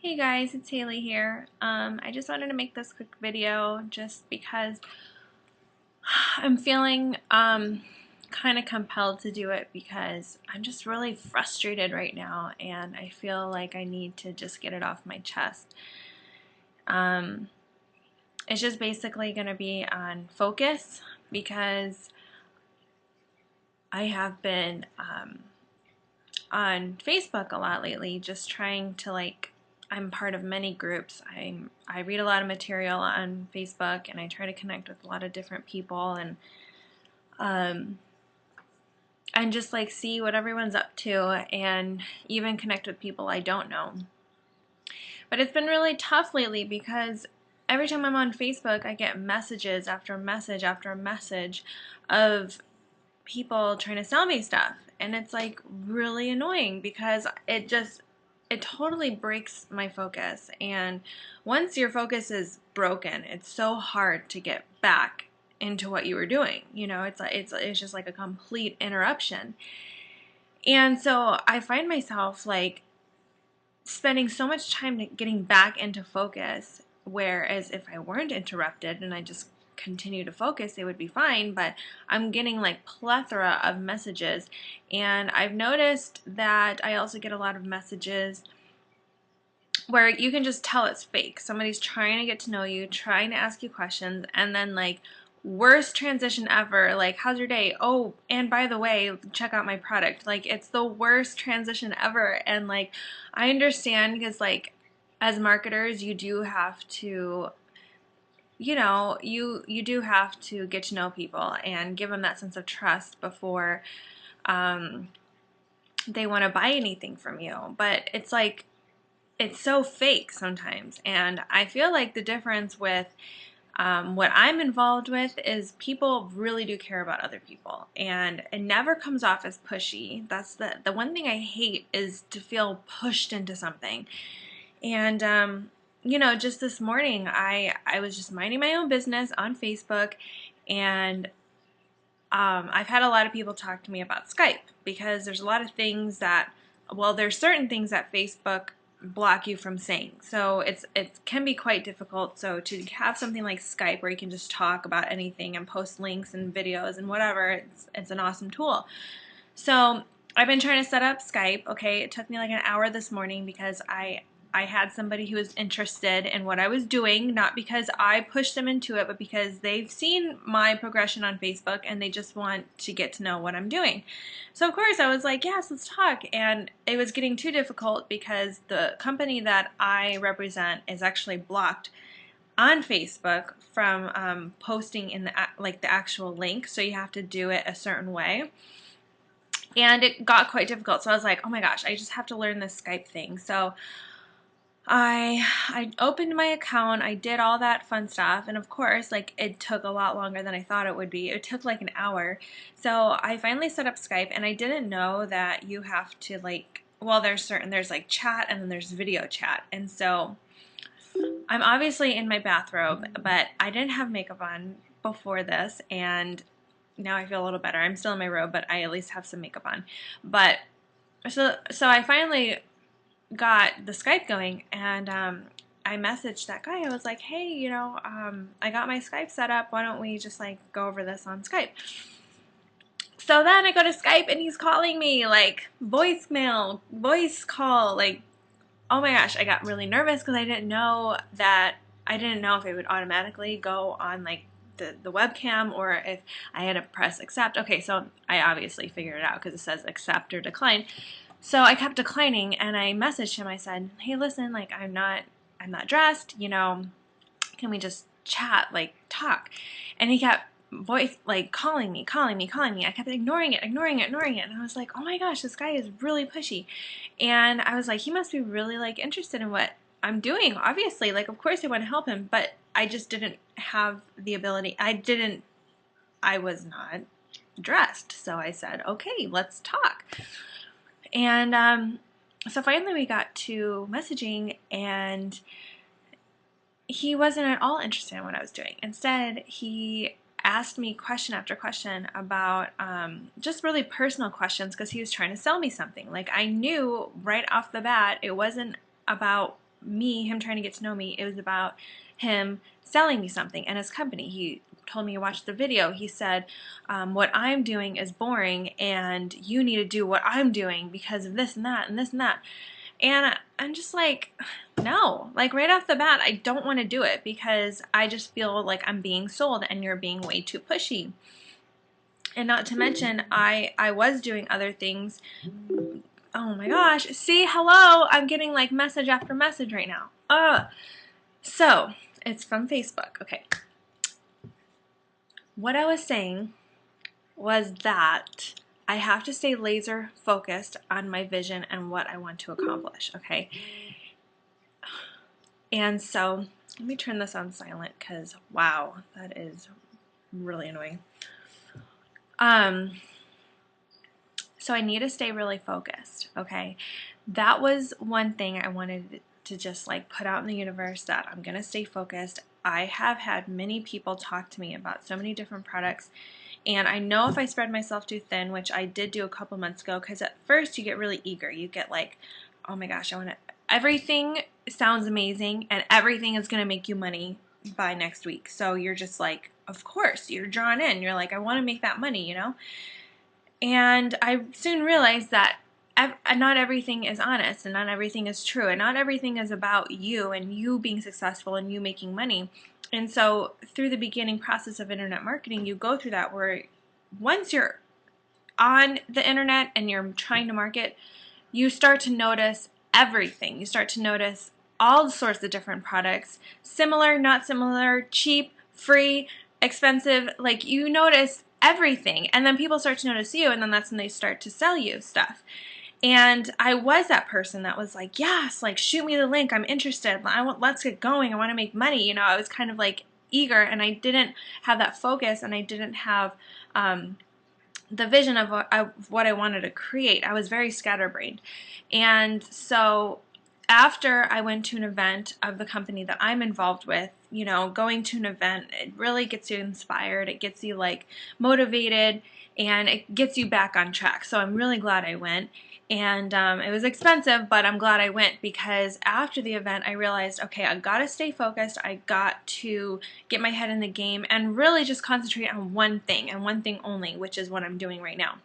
Hey guys, it's Haley here. I just wanted to make this quick video just because I'm feeling kind of compelled to do it because I'm just really frustrated right now and I feel like I need to just get it off my chest. Um, it's just basically going to be on focus because I have been on Facebook a lot lately, just trying to I'm part of many groups. I read a lot of material on Facebook and I try to connect with a lot of different people um, and just see what everyone's up to and even connect with people I don't know. But it's been really tough lately because every time I'm on Facebook, I get messages after message after message of people trying to sell me stuff, and it's really annoying because it totally breaks my focus. And once your focus is broken, it's so hard to get back into what you were doing. It's just like a complete interruption. And so I find myself spending so much time getting back into focus, whereas if I weren't interrupted and I just continue to focus, it would be fine. But I'm getting plethora of messages, and I've noticed that I also get a lot of messages where you can just tell it's fake. Somebody's trying to get to know you, trying to ask you questions, and then worst transition ever, how's your day? Oh, and by the way, check out my product. It's the worst transition ever. And I understand because as marketers, you do have to you do have to get to know people and give them that sense of trust before they want to buy anything from you. But it's so fake sometimes. And I feel like the difference with what I'm involved with is people really do care about other people, and it never comes off as pushy. That's the one thing I hate, is to feel pushed into something. And just this morning, I was just minding my own business on Facebook, and I've had a lot of people talk to me about Skype because there's a lot of things that, well, there's certain things that Facebook block you from saying. So it can be quite difficult. So to have something like Skype where you can just talk about anything and post links and videos and whatever, it's an awesome tool. So I've been trying to set up Skype. Okay, it took me like an hour this morning because I had somebody who was interested in what I was doing, not because I pushed them into it, but because they've seen my progression on Facebook and they just want to get to know what I'm doing. So of course I was like, yes, let's talk. And it was getting too difficult because the company that I represent is actually blocked on Facebook from posting in the actual link. So you have to do it a certain way. And it got quite difficult. So I was like, oh my gosh, I just have to learn this Skype thing. So I opened my account, I did all that fun stuff, and of course, it took a lot longer than I thought it would be. It took like an hour. So I finally set up Skype, and I didn't know that you have to well, there's chat and then there's video chat. And so I'm obviously in my bathrobe, but I didn't have makeup on before this, and now I feel a little better. I'm still in my robe, but I at least have some makeup on. But so I finally got the Skype going, and I messaged that guy. I was like, hey, I got my Skype set up. Why don't we just go over this on Skype? So then I go to Skype and he's calling me voicemail, voice call, oh my gosh, I got really nervous because I didn't know if it would automatically go on the webcam or if I had to press accept. Okay, so I obviously figured it out because it says accept or decline. So I kept declining, and I messaged him. I said, hey, listen, I'm not dressed, can we just chat, talk? And he kept calling me. I kept ignoring it. And I was like, oh my gosh, this guy is really pushy. And I was like, he must be really interested in what I'm doing. Obviously, of course I want to help him, but I just didn't have the ability. I was not dressed. So I said, okay, let's talk. And so finally we got to messaging, and he wasn't at all interested in what I was doing. Instead, he asked me question after question about just really personal questions because he was trying to sell me something. I knew right off the bat it wasn't about him trying to get to know me. It was about him selling me something and his company. He told me to watch the video. He said, what I'm doing is boring and you need to do what I'm doing because of this and that and this and that. And I'm just like, no, like right off the bat, I don't want to do it because I just feel like I'm being sold and you're being way too pushy. And not to mention, I was doing other things. Oh my gosh, see, hello, I'm getting like message after message right now. So, it's from Facebook, okay. What I was saying was that I have to stay laser focused on my vision and what I want to accomplish, okay? And so, let me turn this on silent because, wow, that is really annoying. So I need to stay really focused, okay? That was one thing I wanted to just like put out in the universe, that I'm going to stay focused. I have had many people talk to me about so many different products, and I know if I spread myself too thin, which I did do a couple months ago, because at first you get really eager. You get like, oh my gosh, I want to, everything sounds amazing and everything is going to make you money by next week. So you're just like, of course, you're drawn in. You're like, I want to make that money, you know? And I soon realized that not everything is honest and not everything is true and not everything is about you and you being successful and you making money. And so through the beginning process of internet marketing, you go through that where once you're on the internet and you're trying to market, you start to notice everything. You start to notice all sorts of different products, similar, not similar, cheap, free, expensive. Like you notice everything, and then people start to notice you, and then that's when they start to sell you stuff. And I was that person that was like, yes, like shoot me the link, I'm interested, let's get going, I want to make money. You know, I was kind of like eager, and I didn't have that focus, and I didn't have the vision of what I wanted to create. I was very scatterbrained. And so after I went to an event of the company that I'm involved with, you know, going to an event, it really gets you inspired, it gets you like motivated, and it gets you back on track. So I'm really glad I went. And it was expensive, but I'm glad I went, because after the event I realized, okay, I got to stay focused. I got to get my head in the game and really just concentrate on one thing and one thing only, which is what I'm doing right now.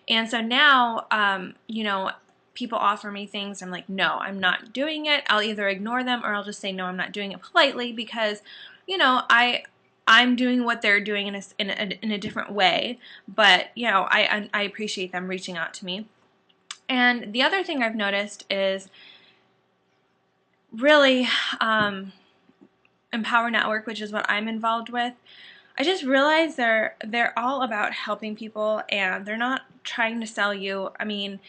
And so now, you know, people offer me things. I'm like, no, I'm not doing it. I'll either ignore them or I'll just say, no, I'm not doing it politely, because, you know, I'm doing what they're doing in a different way. But, you know, I appreciate them reaching out to me. And the other thing I've noticed is really Empower Network, which is what I'm involved with. I just realized they're all about helping people, and they're not trying to sell you. I mean,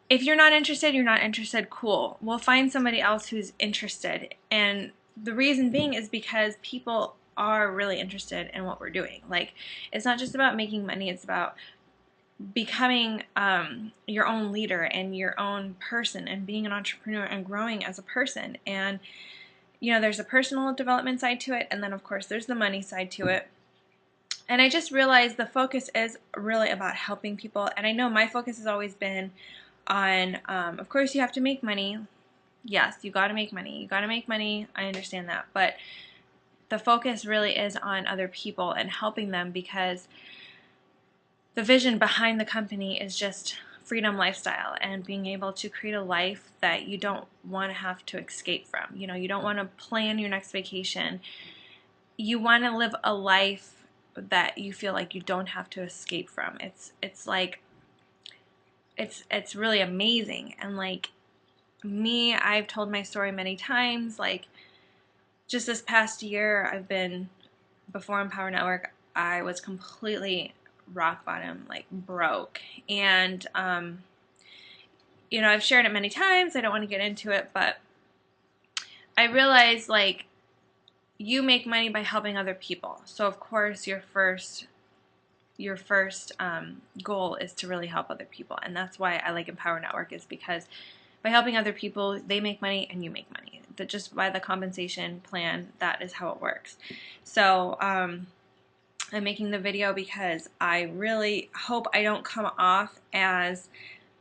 if you're not interested, you're not interested, cool. We'll find somebody else who's interested. And the reason being is because people are really interested in what we're doing. Like, it's not just about making money, it's about becoming your own leader and your own person and being an entrepreneur and growing as a person. And you know, there's a personal development side to it, and then of course there's the money side to it. And I just realized the focus is really about helping people. And I know my focus has always been on, of course you have to make money. Yes, you got to make money. You got to make money. I understand that. But the focus really is on other people and helping them, because the vision behind the company is just freedom lifestyle and being able to create a life that you don't want to have to escape from. You know, you don't want to plan your next vacation. You want to live a life that you feel like you don't have to escape from. It's like it's really amazing. And like me, I've told my story many times. Like just this past year, before Empower Network, I was completely rock bottom, like broke. And you know, I've shared it many times. I don't want to get into it, but I realized like you make money by helping other people. So of course your first goal is to really help other people. And that's why I like Empower Network, is because by helping other people, they make money and you make money. That just by the compensation plan, that is how it works. So I'm making the video because I really hope I don't come off as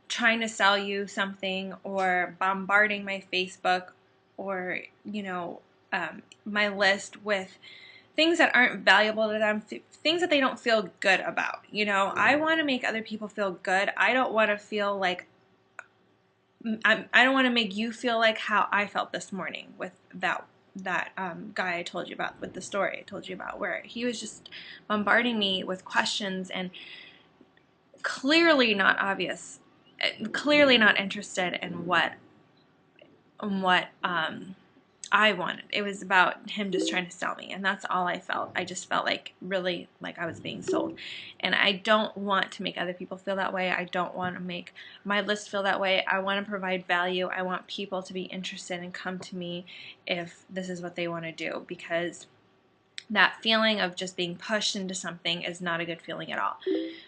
trying to sell you something or bombarding my Facebook or my list with things that aren't valuable to them, things that they don't feel good about. I want to make other people feel good. I don't want to feel like I don't want to make you feel like how I felt this morning with that guy I told you about, with the story I told you about, where he was just bombarding me with questions and clearly not obvious, clearly not interested in what I wanted. It was about him just trying to sell me, and that's all I felt. I just felt like really like I was being sold, and I don't want to make other people feel that way. I don't want to make my list feel that way. I want to provide value. I want people to be interested and come to me if this is what they want to do, because that feeling of just being pushed into something is not a good feeling at all.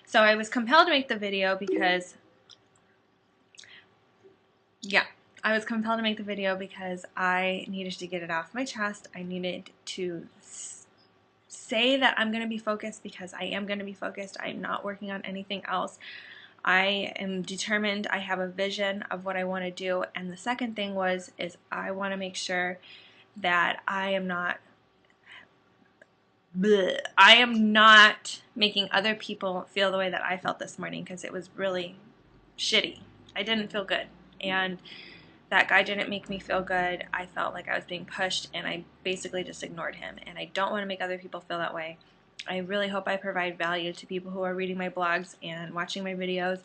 So I was compelled to make the video because yeah, I was compelled to make the video because I needed to get it off my chest. I needed to say that I'm going to be focused, because I am going to be focused. I'm not working on anything else. I am determined. I have a vision of what I want to do. And the second thing is I want to make sure that I am not making other people feel the way that I felt this morning, because it was really shitty. I didn't feel good. And that guy didn't make me feel good. I felt like I was being pushed, and I basically just ignored him. And I don't want to make other people feel that way. I really hope I provide value to people who are reading my blogs and watching my videos.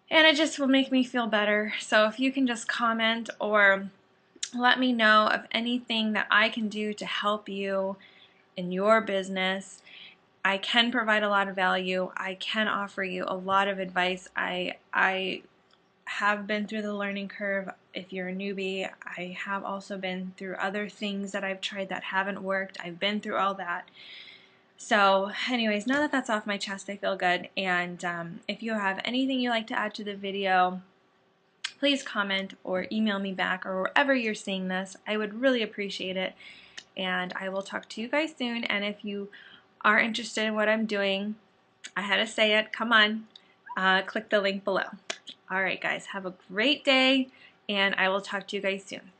And it just will make me feel better. So if you can just comment or let me know of anything that I can do to help you in your business. I can provide a lot of value. I can offer you a lot of advice. I have been through the learning curve. If you're a newbie, I have also been through other things that I've tried that haven't worked. I've been through all that. So anyways, now that that's off my chest, I feel good. And if you have anything you'd like to add to the video, please comment or email me back, or wherever you're seeing this. I would really appreciate it. And I will talk to you guys soon. And if you are interested in what I'm doing, I had to say it, come on, click the link below. All right, guys, have a great day, and I will talk to you guys soon.